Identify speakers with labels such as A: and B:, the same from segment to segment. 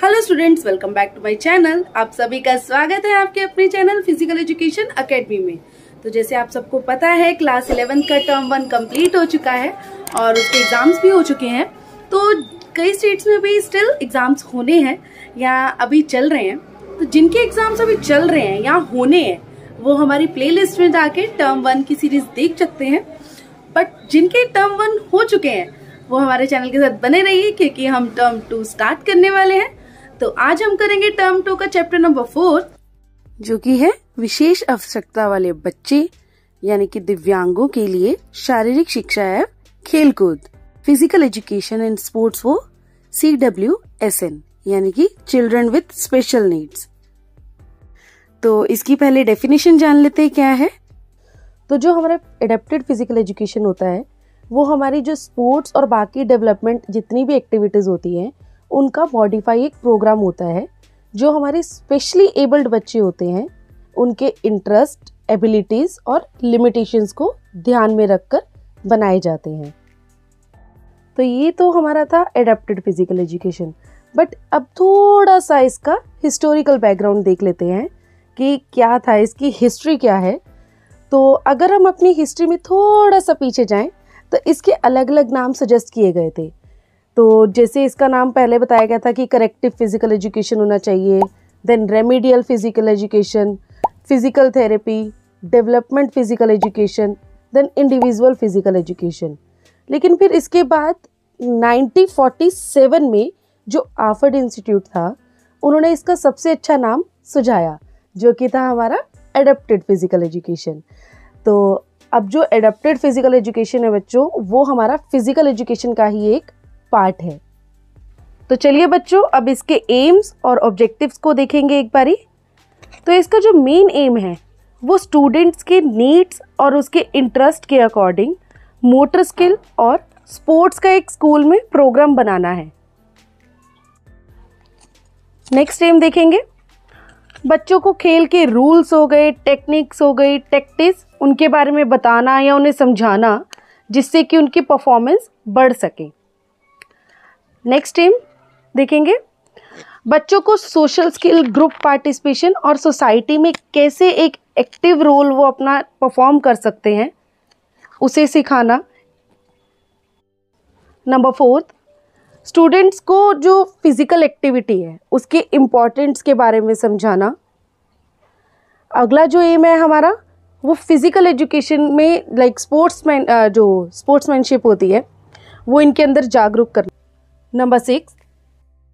A: Hello students, welcome back to my channel. आप सभी का स्वागत है आपके अपने चैनल फिजिकल एजुकेशन एकेडमी में। तो जैसे आप सबको पता है, क्लास 11 का टर्म 1 कंप्लीट हो चुका है और उसके एग्जाम्स भी हो चुके हैं। तो कई स्टेट्स में भी स्टिल एग्जाम्स होने हैं या अभी चल रहे हैं। तो जिनके एग्जाम्स अभी चल रहे हैं या होने हैं वो हमारी प्ले लिस्ट में जाके टर्म 1 की सीरीज देख सकते हैं। बट जिनके टर्म 1 हो चुके हैं वो हमारे चैनल के साथ बने रहिए, क्योंकि हम टर्म 2 स्टार्ट करने वाले हैं। तो आज हम करेंगे टर्म 2 का चैप्टर नंबर 4, जो कि है विशेष आवश्यकता वाले बच्चे यानी कि दिव्यांगों के लिए शारीरिक शिक्षा एवं खेलकूद, फिजिकल एजुकेशन एंड स्पोर्ट्स वो CWSN यानी कि चिल्ड्रन विद स्पेशल नीड्स। तो इसकी पहले डेफिनेशन जान लेते हैं क्या है। तो जो हमारा एडेप्टेड फिजिकल एजुकेशन होता है वो हमारी जो स्पोर्ट्स और बाकी डेवलपमेंट जितनी भी एक्टिविटीज होती हैं उनका मॉडिफाई एक प्रोग्राम होता है, जो हमारे स्पेशली एबल्ड बच्चे होते हैं उनके इंटरेस्ट, एबिलिटीज और लिमिटेशंस को ध्यान में रखकर बनाए जाते हैं। तो ये तो हमारा था एडेप्टेड फिजिकल एजुकेशन। बट अब थोड़ा सा इसका हिस्टोरिकल बैकग्राउंड देख लेते हैं कि क्या था, इसकी हिस्ट्री क्या है। तो अगर हम अपनी हिस्ट्री में थोड़ा सा पीछे जाएं तो इसके अलग अलग नाम सजेस्ट किए गए थे। तो जैसे इसका नाम पहले बताया गया था कि करेक्टिव फिजिकल एजुकेशन होना चाहिए, then remedial physical education, physical therapy, development physical education, then individual physical education. लेकिन फिर इसके बाद 1947 में जो आफर्ड इंस्टीट्यूट था उन्होंने इसका सबसे अच्छा नाम सुझाया, जो कि था हमारा एडेप्टेड फिजिकल एजुकेशन। तो अब जो एडेप्टेड फिजिकल एजुकेशन है बच्चों, वो हमारा फिजिकल एजुकेशन का ही एक पार्ट है। तो चलिए बच्चों, अब इसके एम्स और ऑब्जेक्टिव्स को देखेंगे एक बारी। तो इसका जो मेन एम है वो स्टूडेंट्स के नीड्स और उसके इंटरेस्ट के अकॉर्डिंग मोटर स्किल और स्पोर्ट्स का एक स्कूल में प्रोग्राम बनाना है। नेक्स्ट एम देखेंगे, बच्चों को खेल के रूल्स हो गए, टेक्निक्स हो गई, टैक्टिक्स, उनके बारे में बताना या उन्हें समझाना, जिससे कि उनकी परफॉर्मेंस बढ़ सके। नेक्स्ट एम देखेंगे, बच्चों को सोशल स्किल, ग्रुप पार्टिसिपेशन और सोसाइटी में कैसे एक एक्टिव रोल वो अपना परफॉर्म कर सकते हैं उसे सिखाना। नंबर 4, स्टूडेंट्स को जो फिजिकल एक्टिविटी है उसके इम्पोर्टेंस के बारे में समझाना। अगला जो एम है हमारा वो फिजिकल एजुकेशन में लाइक स्पोर्ट्समैनशिप होती है वो इनके अंदर जागरूक करना। नंबर 6,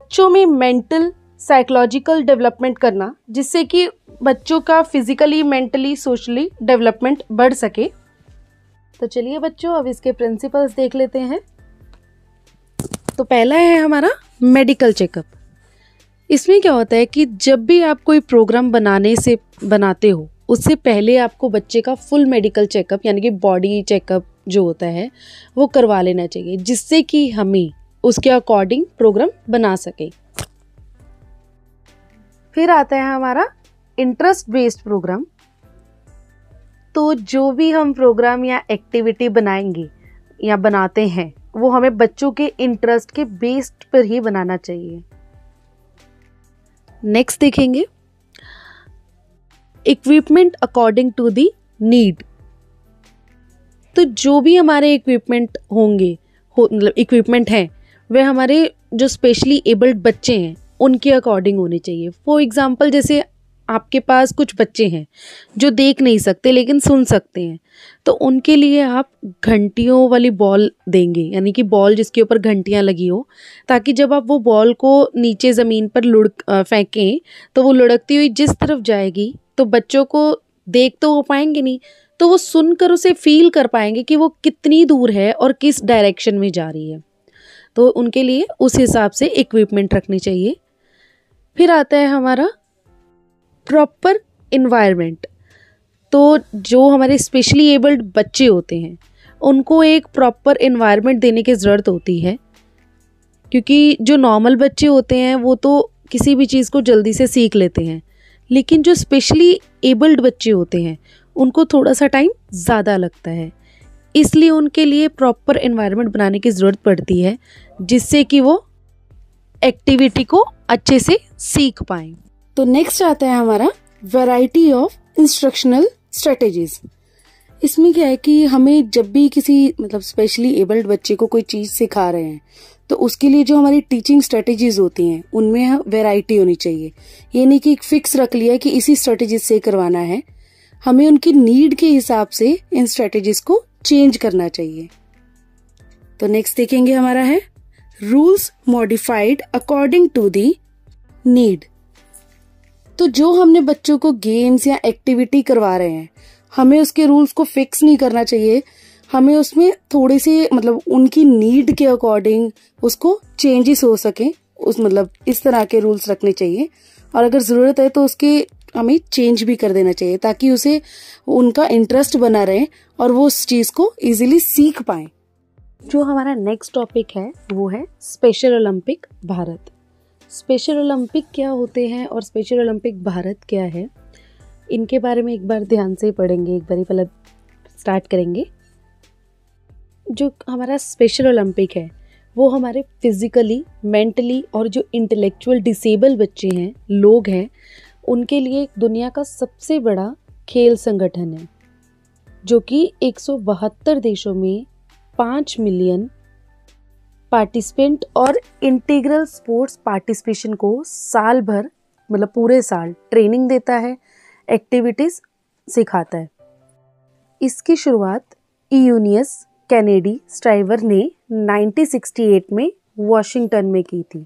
A: बच्चों में मेंटल साइकोलॉजिकल डेवलपमेंट करना, जिससे कि बच्चों का फिजिकली, मेंटली, सोशली डेवलपमेंट बढ़ सके। तो चलिए बच्चों, अब इसके प्रिंसिपल्स देख लेते हैं। तो पहला है हमारा मेडिकल चेकअप। इसमें क्या होता है कि जब भी आप कोई प्रोग्राम बनाते हो उससे पहले आपको बच्चे का फुल मेडिकल चेकअप यानी कि बॉडी चेकअप जो होता है वो करवा लेना चाहिए, जिससे कि हमें उसके अकॉर्डिंग प्रोग्राम बना सके। फिर आता है हमारा इंटरेस्ट बेस्ड प्रोग्राम। तो जो भी हम प्रोग्राम या एक्टिविटी बनाएंगे या बनाते हैं वो हमें बच्चों के इंटरेस्ट के बेस्ड पर ही बनाना चाहिए। नेक्स्ट देखेंगे, equipment according to the need. तो जो भी हमारे इक्विपमेंट हैं वे हमारे जो स्पेशली एबल्ड बच्चे हैं उनके अकॉर्डिंग होने चाहिए। फॉर एग्जांपल, जैसे आपके पास कुछ बच्चे हैं जो देख नहीं सकते लेकिन सुन सकते हैं, तो उनके लिए आप घंटियों वाली बॉल देंगे, यानी कि बॉल जिसके ऊपर घंटियां लगी हो, ताकि जब आप वो बॉल को नीचे ज़मीन पर फेंकें तो वो लुढ़कती हुई जिस तरफ जाएगी तो बच्चों को देख तो वो पाएंगे नहीं, तो वो सुनकर उसे फील कर पाएंगे कि वो कितनी दूर है और किस डायरेक्शन में जा रही है। तो उनके लिए उस हिसाब से इक्विपमेंट रखनी चाहिए। फिर आता है हमारा प्रॉपर इन्वायरमेंट। तो जो हमारे स्पेशली एबल्ड बच्चे होते हैं उनको एक प्रॉपर इन्वायरमेंट देने की ज़रूरत होती है, क्योंकि जो नॉर्मल बच्चे होते हैं वो तो किसी भी चीज़ को जल्दी से सीख लेते हैं, लेकिन जो स्पेशली एबल्ड बच्चे होते हैं उनको थोड़ा सा टाइम ज़्यादा लगता है। इसलिए उनके लिए प्रॉपर एनवायरनमेंट बनाने की ज़रूरत पड़ती है, जिससे कि वो एक्टिविटी को अच्छे से सीख पाएं। तो नेक्स्ट आता है हमारा वैरायटी ऑफ इंस्ट्रक्शनल स्ट्रेटेजीज। इसमें क्या है कि हमें जब भी किसी मतलब स्पेशली एबल्ड बच्चे को कोई चीज सिखा रहे हैं तो उसके लिए जो हमारी टीचिंग स्ट्रेटेजीज होती हैं उनमें वैरायटी होनी चाहिए। ये नहीं कि एक फिक्स रख लिया कि इसी स्ट्रेटेजीज से करवाना है, हमें उनकी नीड के हिसाब से इन स्ट्रेटेजीज को चेंज करना चाहिए। तो नेक्स्ट देखेंगे हमारा है rules modified according to the need. तो जो हमने बच्चों को गेम्स या एक्टिविटी करवा रहे हैं, हमें उसके रूल्स को फिक्स नहीं करना चाहिए, हमें उसमें थोड़े से मतलब उनकी नीड के अकॉर्डिंग उसको चेंजेस हो सके, उस मतलब इस तरह के रूल्स रखने चाहिए। और अगर जरूरत है तो उसके हमें चेंज भी कर देना चाहिए ताकि उसे उनका इंटरेस्ट बना रहे और वो उस चीज को इजीली सीख पाए। जो हमारा नेक्स्ट टॉपिक है वो है special Olympic Bharat. Special Olympic क्या होते हैं और स्पेशल ओलंपिक भारत क्या है, इनके बारे में एक बार ध्यान से पढ़ेंगे। एक बार पहले स्टार्ट करेंगे। जो हमारा स्पेशल ओलंपिक है वो हमारे फिजिकली, मेंटली और जो इंटेलेक्चुअल डिसेबल बच्चे हैं, लोग हैं, उनके लिए दुनिया का सबसे बड़ा खेल संगठन है, जो कि 172 देशों में 5 मिलियन पार्टिसिपेंट और इंटीग्रल स्पोर्ट्स पार्टिसिपेशन को साल भर मतलब पूरे साल ट्रेनिंग देता है, एक्टिविटीज सिखाता है। इसकी शुरुआत यूनियस कैनेडी स्ट्राइवर ने 1968 में वॉशिंगटन में की थी।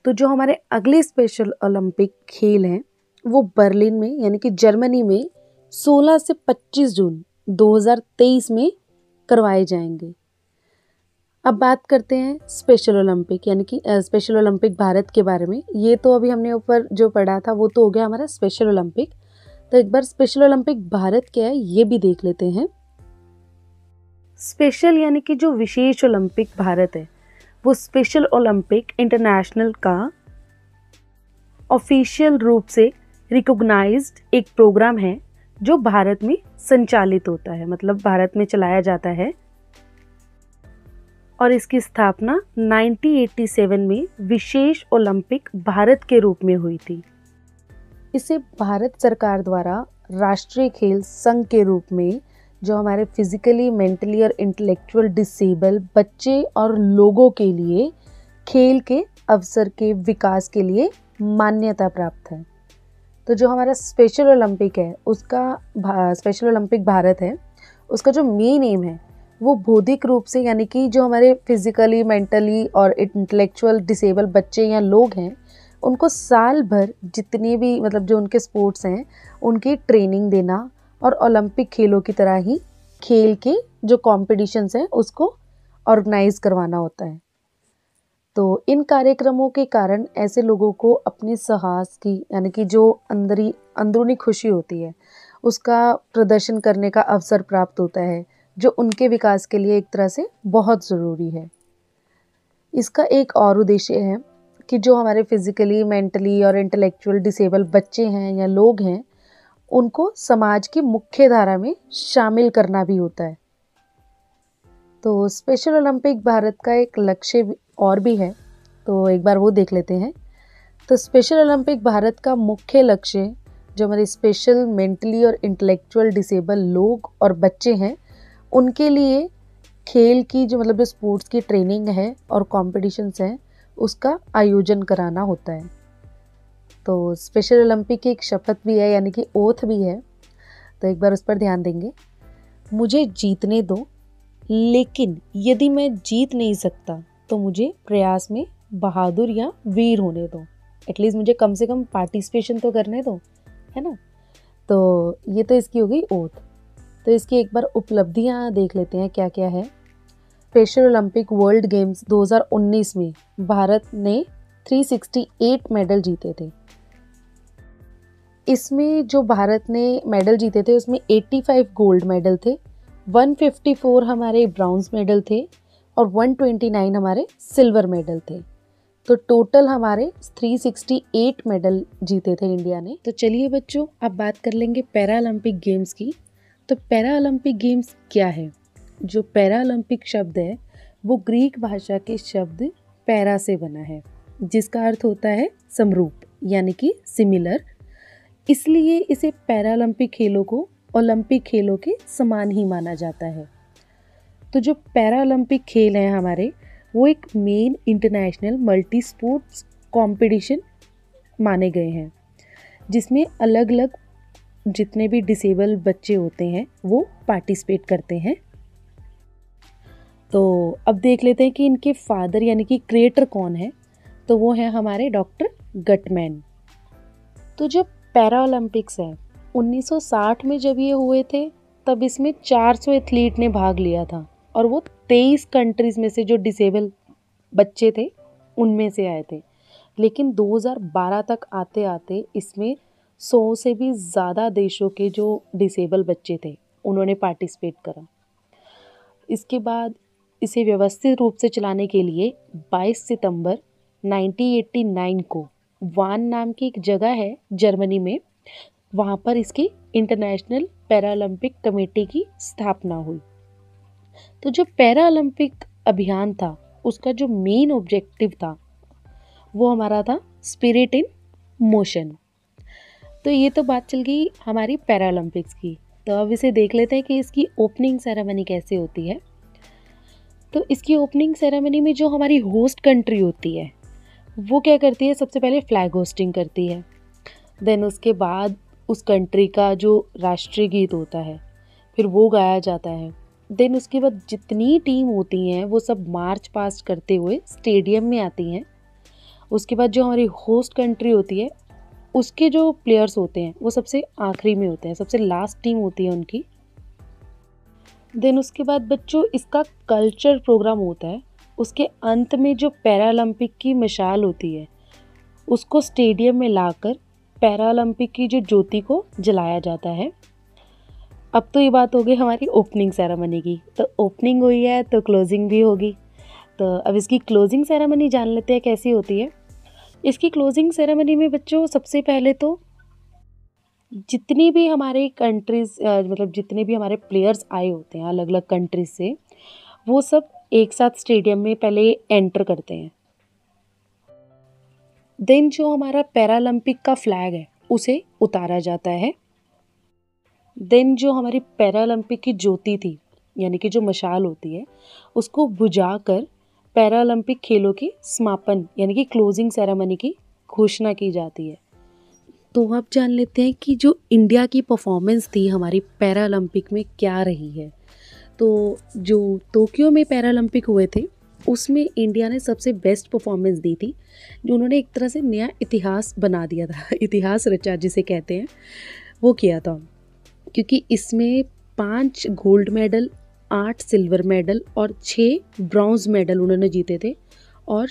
A: तो जो हमारे अगले स्पेशल ओलंपिक खेल हैं वो बर्लिन में यानी कि जर्मनी में 16 से 25 जून 2023 में करवाए जाएंगे। अब बात करते हैं स्पेशल ओलंपिक यानी कि स्पेशल ओलंपिक भारत के बारे में। ये तो अभी हमने ऊपर जो पढ़ा था वो तो हो गया हमारा स्पेशल ओलंपिक। तो एक बार स्पेशल ओलंपिक भारत क्या है ये भी देख लेते हैं। स्पेशल यानी कि जो विशेष ओलंपिक भारत है वो स्पेशल ओलंपिक इंटरनेशनल का ऑफिशियल रूप से रिकॉग्नाइज्ड एक प्रोग्राम है जो भारत में संचालित होता है, मतलब भारत में चलाया जाता है। और इसकी स्थापना 1987 में विशेष ओलंपिक भारत के रूप में हुई थी। इसे भारत सरकार द्वारा राष्ट्रीय खेल संघ के रूप में जो हमारे फिजिकली, मेंटली और इंटेलेक्चुअल डिसेबल बच्चे और लोगों के लिए खेल के अवसर के विकास के लिए मान्यता प्राप्त है। तो जो हमारा स्पेशल ओलंपिक है उसका स्पेशल ओलंपिक भारत है, उसका जो मेन एम है वो बौद्धिक रूप से यानी कि जो हमारे फिजिकली, मेंटली और इंटेलेक्चुअल डिसेबल बच्चे या लोग हैं उनको साल भर जितने भी मतलब जो उनके स्पोर्ट्स हैं उनकी ट्रेनिंग देना और ओलंपिक खेलों की तरह ही खेल के जो कॉम्पिटिशन्स हैं उसको ऑर्गेनाइज करवाना होता है। तो इन कार्यक्रमों के कारण ऐसे लोगों को अपने साहस की यानी कि जो अंदरूनी खुशी होती है उसका प्रदर्शन करने का अवसर प्राप्त होता है, जो उनके विकास के लिए एक तरह से बहुत ज़रूरी है। इसका एक और उद्देश्य है कि जो हमारे फिजिकली, मेंटली और इंटेलेक्चुअल डिसेबल बच्चे हैं या लोग हैं उनको समाज की मुख्य धारा में शामिल करना भी होता है। तो स्पेशल ओलंपिक भारत का एक लक्ष्य और भी है, तो एक बार वो देख लेते हैं। तो स्पेशल ओलंपिक भारत का मुख्य लक्ष्य जो हमारे स्पेशल, मेंटली और इंटेलेक्चुअल डिसेबल लोग और बच्चे हैं उनके लिए खेल की जो मतलब जो स्पोर्ट्स की ट्रेनिंग है और कॉम्पिटिशन्स हैं उसका आयोजन कराना होता है। तो स्पेशल ओलंपिक की एक शपथ भी है यानी कि ओथ भी है, तो एक बार उस पर ध्यान देंगे। मुझे जीतने दो, लेकिन यदि मैं जीत नहीं सकता तो मुझे प्रयास में बहादुर या वीर होने दो। एटलीस्ट मुझे कम से कम पार्टिसिपेशन तो करने दो, है ना। तो ये तो इसकी हो गई ओथ। तो इसकी एक बार उपलब्धियाँ देख लेते हैं क्या क्या है। स्पेशल ओलंपिक वर्ल्ड गेम्स 2019 में भारत ने 368 मेडल जीते थे। इसमें जो भारत ने मेडल जीते थे उसमें 85 गोल्ड मेडल थे, 154 हमारे ब्रॉन्ज मेडल थे और 129 हमारे सिल्वर मेडल थे। तो टोटल हमारे 368 मेडल जीते थे इंडिया ने। तो चलिए बच्चों अब बात कर लेंगे पैरा ओलंपिक गेम्स की। तो पैरा ओलंपिक गेम्स क्या है? जो पैरा ओलंपिक शब्द है वो ग्रीक भाषा के शब्द पैरा से बना है,
B: जिसका अर्थ होता है समरूप यानी कि सिमिलर। इसलिए इसे पैरालंपिक खेलों को ओलंपिक खेलों के समान ही माना जाता है। तो जो पैरालंपिक खेल हैं हमारे, वो एक main international multi sports competition माने गए हैं, जिसमें अलग अलग जितने भी डिसेबल बच्चे होते हैं वो पार्टिसिपेट करते हैं। तो अब देख लेते हैं कि इनके फादर यानी कि क्रिएटर कौन है। तो वो है हमारे डॉक्टर गटमैन। तो जब पैरा ओलंपिक्स है 1960 में जब ये हुए थे, तब इसमें 400 एथलीट ने भाग लिया था और वो 23 कंट्रीज़ में से जो डिसेबल बच्चे थे उनमें से आए थे। लेकिन 2012 तक आते आते इसमें 100 से भी ज़्यादा देशों के जो डिसेबल बच्चे थे उन्होंने पार्टिसिपेट करा। इसके बाद इसे व्यवस्थित रूप से चलाने के लिए 22 सितंबर 1989 को वान नाम की एक जगह है जर्मनी में, वहाँ पर इसकी इंटरनेशनल पैरालंपिक कमेटी की स्थापना हुई। तो जो पैरा ओलंपिक अभियान था उसका जो मेन ऑब्जेक्टिव था वो हमारा था स्पिरिट इन मोशन। तो ये तो बात चल गई हमारी पैरा ओलंपिक्स की। तो अब इसे देख लेते हैं कि इसकी ओपनिंग सेरेमनी कैसे होती है। तो इसकी ओपनिंग सेरेमनी में जो हमारी होस्ट कंट्री होती है वो क्या करती है, सबसे पहले फ्लैग होस्टिंग करती है। देन उसके बाद उस कंट्री का जो राष्ट्रीय गीत होता है फिर वो गाया जाता है। देन उसके बाद जितनी टीम होती हैं वो सब मार्च पास्ट करते हुए स्टेडियम में आती हैं। उसके बाद जो हमारी होस्ट कंट्री होती है उसके जो प्लेयर्स होते हैं वो सबसे आखिरी में होते हैं, सबसे लास्ट टीम होती है उनकी। देन उसके बाद बच्चों इसका कल्चर प्रोग्राम होता है। उसके अंत में जो पैरालंपिक की मशाल होती है उसको स्टेडियम में लाकर पैरालंपिक की जो ज्योति को जलाया जाता है। अब तो ये बात हो गई हमारी ओपनिंग सेरेमनी की। तो ओपनिंग हुई है तो क्लोजिंग भी होगी। तो अब इसकी क्लोजिंग सेरेमनी जान लेते हैं कैसी होती है। इसकी क्लोजिंग सेरेमनी में बच्चों सबसे पहले तो जितनी भी हमारे कंट्रीज़ मतलब जितने भी हमारे प्लेयर्स आए होते हैं अलग अलग कंट्रीज से, वो सब एक साथ स्टेडियम में पहले एंटर करते हैं। देन जो हमारा पैरालंपिक का फ्लैग है उसे उतारा जाता है। देन जो हमारी पैरालंपिक की ज्योति थी यानी कि जो मशाल होती है उसको बुझाकर पैरालंपिक खेलों की समापन यानी कि क्लोजिंग सेरेमनी की घोषणा की जाती है। तो अब जान लेते हैं कि जो इंडिया की परफॉर्मेंस थी हमारी पैरालंपिक में क्या रही है। तो जो टोक्यो में पैरालंपिक हुए थे उसमें इंडिया ने सबसे बेस्ट परफॉर्मेंस दी थी, जो उन्होंने एक तरह से नया इतिहास बना दिया था इतिहास रचा जिसे कहते हैं वो किया था। क्योंकि इसमें 5 गोल्ड मेडल, 8 सिल्वर मेडल और 6 ब्रॉन्ज मेडल उन्होंने जीते थे। और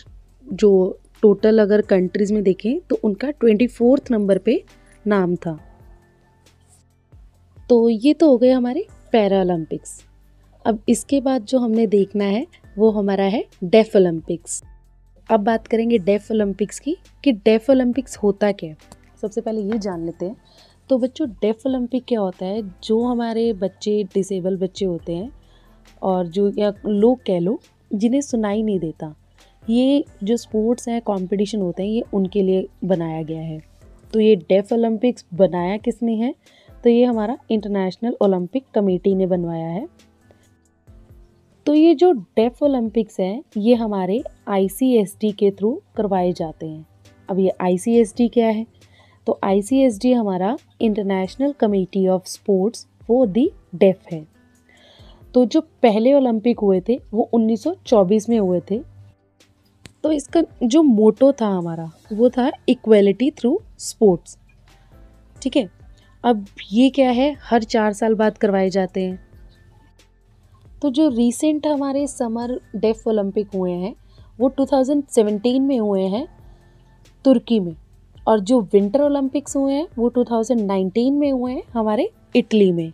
B: जो टोटल अगर कंट्रीज़ में देखें तो उनका 24th नंबर पे नाम था। तो ये तो हो गए हमारे पैरालंपिक्स। अब इसके बाद जो हमने देखना है वो हमारा है डेफ ओलंपिक्स। अब बात करेंगे डेफ ओलंपिक्स की कि डेफ ओलंपिक्स होता क्या है। सबसे पहले ये जान लेते हैं। तो बच्चों डेफ ओलंपिक क्या होता है, जो हमारे बच्चे डिसेबल बच्चे होते हैं और जो या लोग कह लो जिन्हें सुनाई नहीं देता, ये जो स्पोर्ट्स हैं कंपटीशन होते हैं ये उनके लिए बनाया गया है। तो ये डेफ ओलंपिक्स बनाया किसने है, तो ये हमारा इंटरनेशनल ओलंपिक कमेटी ने बनवाया है। तो ये जो डेफ ओलंपिक्स हैं ये हमारे ICSD के थ्रू करवाए जाते हैं। अब ये ICSD क्या है, तो ICSD हमारा international committee of sports for the deaf है। तो जो पहले ओलंपिक हुए थे वो 1924 में हुए थे। तो इसका जो मोटो था हमारा वो था इक्वलिटी थ्रू स्पोर्ट्स। ठीक है, अब ये क्या है, हर 4 साल बाद करवाए जाते हैं। तो जो रीसेंट हमारे समर डेफ ओलंपिक हुए हैं वो 2017 में हुए हैं तुर्की में, और जो विंटर ओलंपिक्स हुए हैं वो 2019 में हुए हैं हमारे इटली में।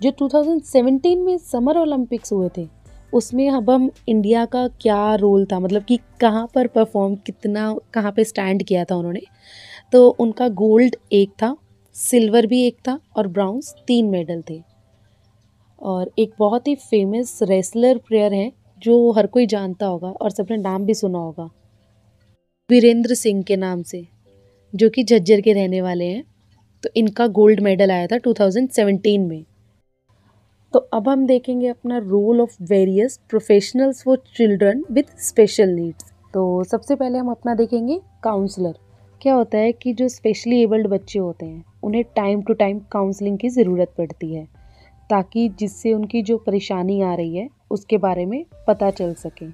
B: जो 2017 में समर ओलंपिक्स हुए थे उसमें अब हम इंडिया का क्या रोल था, मतलब कि कहाँ पर परफॉर्म कितना कहाँ पे स्टैंड किया था उन्होंने। तो उनका गोल्ड 1 था, सिल्वर भी 1 था और ब्राउन्स 3 मेडल थे। और एक बहुत ही फेमस रेसलर प्लेयर है जो हर कोई जानता होगा और सबने नाम भी सुना होगा, वीरेंद्र सिंह के नाम से, जो कि झज्जर के रहने वाले हैं। तो इनका गोल्ड मेडल आया था 2017 में। तो अब हम देखेंगे अपना role of various professionals for children with special needs. तो सबसे पहले हम अपना देखेंगे काउंसलर। क्या होता है कि जो स्पेशली एबल्ड बच्चे होते हैं उन्हें टाइम टू टाइम काउंसलिंग की ज़रूरत पड़ती है, ताकि जिससे उनकी जो परेशानी आ रही है उसके बारे में पता चल सके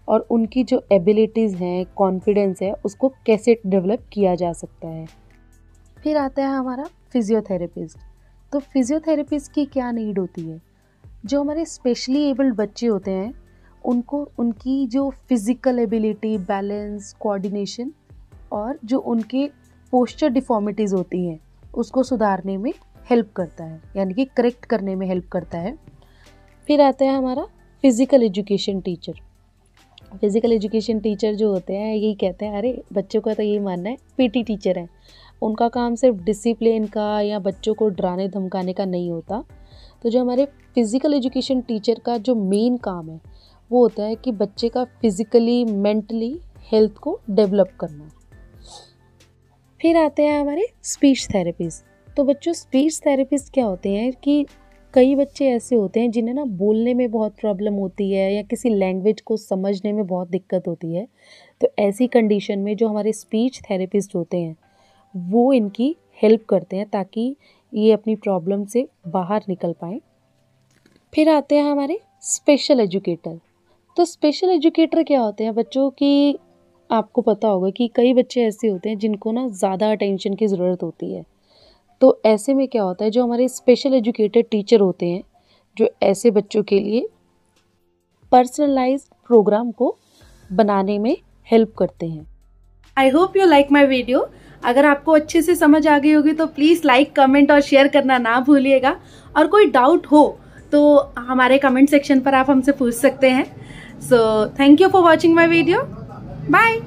B: और उनकी जो एबिलिटीज़ हैं, कॉन्फिडेंस है, उसको कैसे डेवलप किया जा सकता है। फिर आता है हमारा फिजियोथेरेपिस्ट। तो फिजियोथेरेपिस्ट की क्या नीड होती है? जो हमारे स्पेशली एबल्ड बच्चे होते हैं उनको उनकी जो फिज़िकल एबिलिटी, बैलेंस, कोऑर्डिनेशन और जो उनके पोस्चर डिफॉर्मिटीज़ होती हैं उसको सुधारने में हेल्प करता है, यानी कि करेक्ट करने में हेल्प करता है। फिर आता है हमारा physical education teacher. Physical education teacher जो होते हैं यही कहते हैं, अरे बच्चों का तो यही मानना है पीटी टीचर हैं, उनका काम सिर्फ डिसिप्लिन का या बच्चों को डराने धमकाने का नहीं होता। तो जो हमारे फिज़िकल एजुकेशन टीचर का जो मेन काम है वो होता है कि बच्चे का फिज़िकली, मेंटली हेल्थ को डेवलप करना। फिर आते हैं हमारे स्पीच थेरेपिस्ट। तो बच्चों स्पीच थेरेपिस्ट क्या होते हैं कि कई बच्चे ऐसे होते हैं जिन्हें ना बोलने में बहुत प्रॉब्लम होती है या किसी लैंग्वेज को समझने में बहुत दिक्कत होती है। तो ऐसी कंडीशन में जो हमारे स्पीच थेरेपिस्ट होते हैं वो इनकी हेल्प करते हैं ताकि ये अपनी प्रॉब्लम से बाहर निकल पाएँ। फिर आते हैं हमारे स्पेशल एजुकेटर। तो स्पेशल एजुकेटर क्या होते हैं बच्चों की, आपको पता होगा कि कई बच्चे ऐसे होते हैं जिनको ना ज़्यादा अटेंशन की ज़रूरत होती है। तो ऐसे में क्या होता है, जो हमारे स्पेशल एजुकेटेड टीचर होते हैं जो ऐसे बच्चों के लिए पर्सनलाइज्ड प्रोग्राम को बनाने में हेल्प करते हैं।
A: I hope you like my video. अगर आपको अच्छे से समझ आ गई होगी तो प्लीज़ लाइक, कमेंट और शेयर करना ना भूलिएगा। और कोई डाउट हो तो हमारे कमेंट सेक्शन पर आप हमसे पूछ सकते हैं। So thank you for watching my video. Bye.